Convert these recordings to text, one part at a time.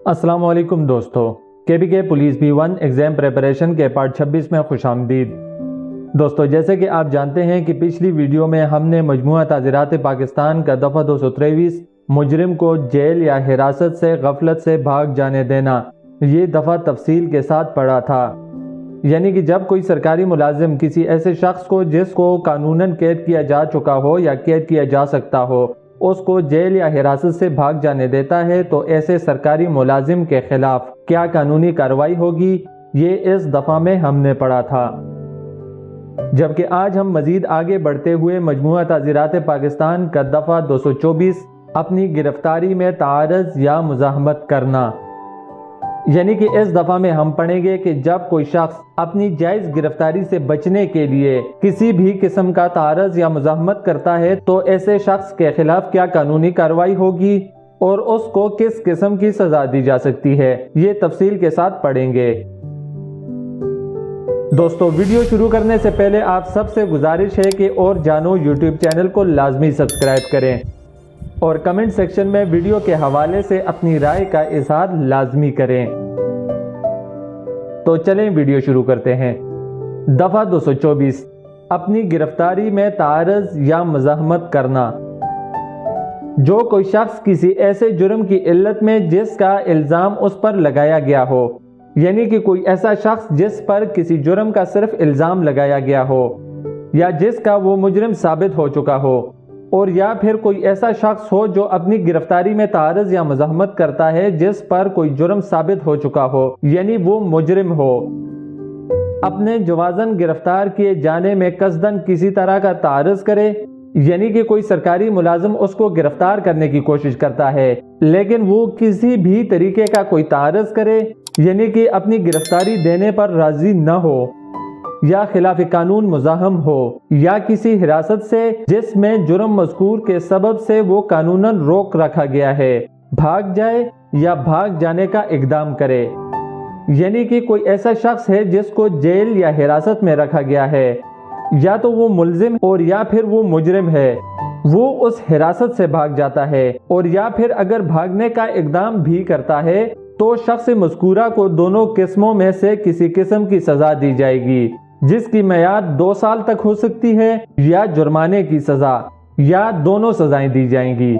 अस्सलाम वालेकुम दोस्तों, KBK police B1 exam preparation के पार्ट 26 में खुश आमदीद। दोस्तों, जैसे कि आप जानते हैं कि पिछली वीडियो में हमने मजमूआ ताज़ीरात पाकिस्तान का दफ़ा 223 मुजरिम को जेल या हिरासत से गफलत से भाग जाने देना, ये दफ़ा तफसील के साथ पढ़ा था। यानी कि जब कोई सरकारी मुलाजिम किसी ऐसे शख्स को जिसको कानूनन कैद किया जा चुका हो या कैद किया जा सकता हो उसको जेल या हिरासत से भाग जाने देता है तो ऐसे सरकारी मुलाजिम के खिलाफ क्या कानूनी कार्रवाई होगी, ये इस दफ़ा में हमने पढ़ा था। जबकि आज हम मजीद आगे बढ़ते हुए मजमूआ ताज़ीरात पाकिस्तान का दफ़ा 224 अपनी गिरफ्तारी में तारज़ या मुज़ाहमत करना, यानी कि इस दफ़ा में हम पढ़ेंगे कि जब कोई शख्स अपनी जायज़ गिरफ्तारी से बचने के लिए किसी भी किस्म का तारज़ या मुज़ाहमत करता है तो ऐसे शख्स के खिलाफ क्या कानूनी कार्रवाई होगी और उसको किस किस्म की सज़ा दी जा सकती है, ये तफसील के साथ पढ़ेंगे। दोस्तों, वीडियो शुरू करने से पहले आप सबसे गुजारिश है कि और जानो यूट्यूब चैनल को लाजमी सब्सक्राइब करें और कमेंट सेक्शन में वीडियो के हवाले से अपनी राय का इजहार लाजमी करें। तो चलें वीडियो शुरू करते हैं। दफ़ा 224 अपनी गिरफ्तारी में तारज़ या मुज़ाहमत करना। जो कोई शख्स किसी ऐसे जुर्म की इल्लत में जिसका इल्ज़ाम उस पर लगाया गया हो, यानी कि कोई ऐसा शख्स जिस पर किसी जुर्म का सिर्फ इल्ज़ाम लगाया गया हो या जिसका वो मुजरिम साबित हो चुका हो, और या फिर कोई ऐसा शख्स हो जो अपनी गिरफ्तारी में तारज़ या मुज़ाहमत करता है जिस पर कोई जुर्म साबित हो चुका हो, यानी वो मुजरिम हो, अपने जवाज़न गिरफ्तार किए जाने में कसदन किसी तरह का तारज़ करे, यानी कि कोई सरकारी मुलाजिम उसको गिरफ्तार करने की कोशिश करता है लेकिन वो किसी भी तरीके का कोई तारज़ करे, यानी कि अपनी गिरफ्तारी देने पर राजी न हो या खिलाफ कानून मुज़ाहम हो या किसी हिरासत से जिसमें जुर्म मज़कूर के सबब से वो कानूनन रोक रखा गया है, भाग जाए या भाग जाने का इक़दाम करे, यानी कि कोई ऐसा शख्स है जिसको जेल या हिरासत में रखा गया है, या तो वो मुल्जिम और या फिर वो मुजरिम है, वो उस हिरासत से भाग जाता है, और या फिर अगर भागने का इक़दाम भी करता है तो शख्स मज़कूरा को दोनों किस्मों में से किसी किस्म की सज़ा दी जाएगी, जिसकी मियाद 2 साल तक हो सकती है या जुर्माने की सज़ा या दोनों सज़ाएं दी जाएंगी।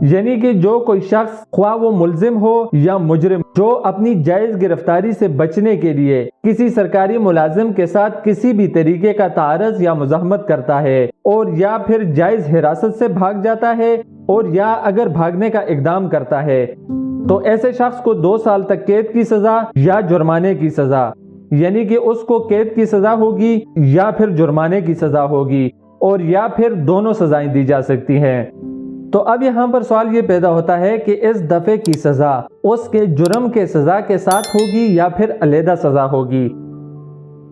यानी कि जो कोई शख्स ख्वाह वो मुल्जिम हो या मुजरिम जो अपनी जायज़ गिरफ्तारी से बचने के लिए किसी सरकारी मुलाजिम के साथ किसी भी तरीके का तारज़ या मुज़ाहमत करता है और या फिर जायज़ हिरासत से भाग जाता है और या अगर भागने का इक़दाम करता है तो ऐसे शख्स को 2 साल तक कैद की सज़ा या जुर्माने की सज़ा, यानी कि उसको कैद की सज़ा होगी या फिर जुर्माने की सज़ा होगी और या फिर दोनों सज़ाएं दी जा सकती हैं। तो अब यहाँ पर सवाल ये पैदा होता है कि इस दफ़े की सज़ा उसके जुर्म के सज़ा के साथ होगी या फिर अलहदा सज़ा होगी।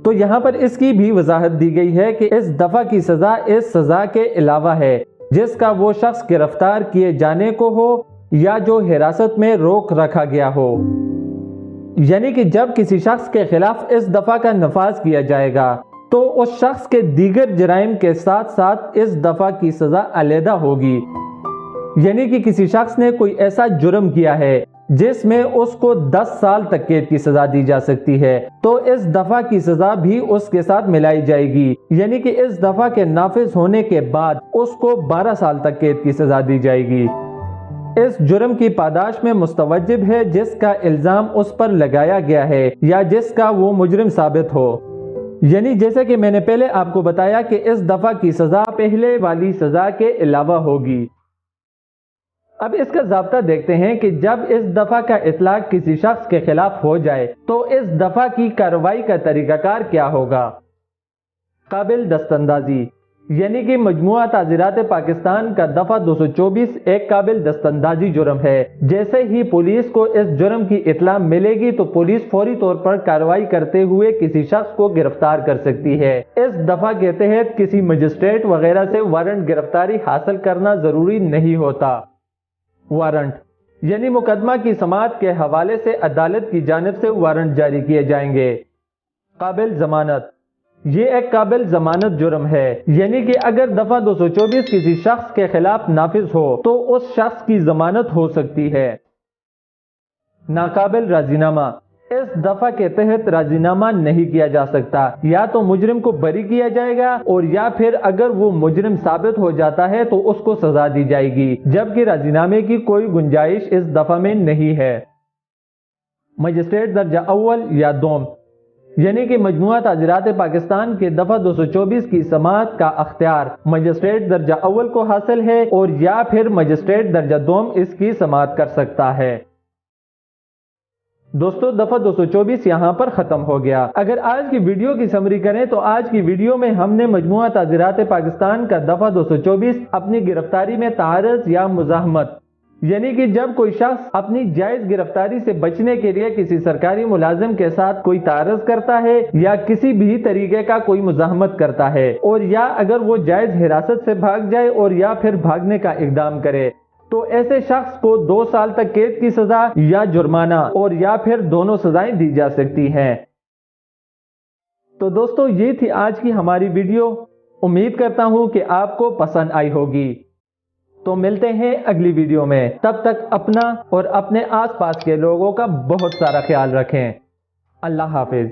तो यहाँ पर इसकी भी वजाहत दी गई है कि इस दफ़ा की सज़ा इस सज़ा के अलावा है जिसका वो शख्स गिरफ्तार किए जाने को हो या जो हिरासत में रोक रखा गया हो, यानी कि जब किसी शख्स के खिलाफ इस दफ़ा का नफाज किया जाएगा तो उस शख्स के दीगर जराइम के साथ साथ इस दफ़ा की सज़ा अलहदा होगी। यानी कि किसी शख्स ने कोई ऐसा जुर्म किया है जिसमें उसको 10 साल तक कैद की सज़ा दी जा सकती है तो इस दफ़ा की सज़ा भी उसके साथ मिलाई जाएगी, यानी कि इस दफ़ा के नाफिज होने के बाद उसको 12 साल तक कैद की सज़ा दी जाएगी। इस जुर्म की पादाश में मुस्तवजिब है जिसका इल्ज़ाम उस पर लगाया गया है या जिसका वो मुजरिम साबित हो, यानी जैसे कि मैंने पहले आपको बताया कि इस दफ़ा की सज़ा पहले वाली सज़ा के अलावा होगी। अब इसका ज़ाब्ता देखते हैं कि जब इस दफ़ा का इतलाक किसी शख्स के खिलाफ हो जाए तो इस दफ़ा की कार्रवाई का तरीक़ाकार क्या होगा। काबिल दस्तंदाजी, यानी कि मजमूआ ताज़ीरात पाकिस्तान का दफ़ा 224 एक काबिल दस्तंदाजी जुर्म है। जैसे ही पुलिस को इस जुर्म की इत्ला मिलेगी तो पुलिस फौरी तौर पर कार्रवाई करते हुए किसी शख्स को गिरफ्तार कर सकती है। इस दफ़ा के तहत किसी मजिस्ट्रेट वगैरह से वारंट गिरफ्तारी हासिल करना ज़रूरी नहीं होता। वारंट यानी मुकदमा की समाअत के हवाले से अदालत की जानिब से वारंट जारी किए जाएंगे। काबिल जमानत, ये एक काबिल जमानत जुर्म है, यानी कि अगर दफा 224 किसी शख्स के खिलाफ नाफिज हो तो उस शख्स की जमानत हो सकती है। ناقابل راضینامہ، اس دفعہ کے تحت راضینامہ نہیں کیا جا سکتا، یا تو مجرم کو بری کیا جائے گا اور یا پھر اگر وہ مجرم ثابت ہو جاتا ہے تو اس کو سزا دی جائے گی، جبکہ راضینامے کی کوئی گنجائش اس دفعہ میں نہیں ہے۔ مجسٹریٹ درجہ اول یا دوم، یعنی کہ مجموعہ تعزیرات پاکستان کے دفعہ 224 کی سماعت کا اختیار مجسٹریٹ درجہ اول کو حاصل ہے، اور یا پھر مجسٹریٹ درجہ دوم اس کی سماعت کر سکتا ہے۔ دوستو، دفعہ 224 یہاں پر ختم ہو گیا۔ اگر آج کی ویڈیو کی سمری کریں تو آج کی ویڈیو میں ہم نے مجموعہ تعزیرات پاکستان کا دفعہ 224 اپنی گرفتاری میں تعارض یا مزاحمت، یعنی کہ جب کوئی شخص اپنی جائز گرفتاری سے بچنے کے لیے کسی سرکاری ملازم کے ساتھ کوئی تعارض کرتا ہے یا کسی بھی طریقے کا کوئی مزاحمت کرتا ہے، اور یا اگر وہ جائز حراست سے بھاگ جائے اور یا پھر بھاگنے کا اقدام کرے، تو ایسے شخص کو 2 سال تک قید کی سزا یا جرمانہ اور یا پھر دونوں سزائیں دی جا سکتی ہیں۔ تو دوستو، یہ تھی آج کی ہماری ویڈیو، امید کرتا ہوں کہ آپ کو پسند آئی ہوگی۔ تو ملتے ہیں اگلی ویڈیو میں، تب تک اپنا اور اپنے آس پاس کے لوگوں کا بہت سارا خیال رکھیں۔ اللہ حافظ۔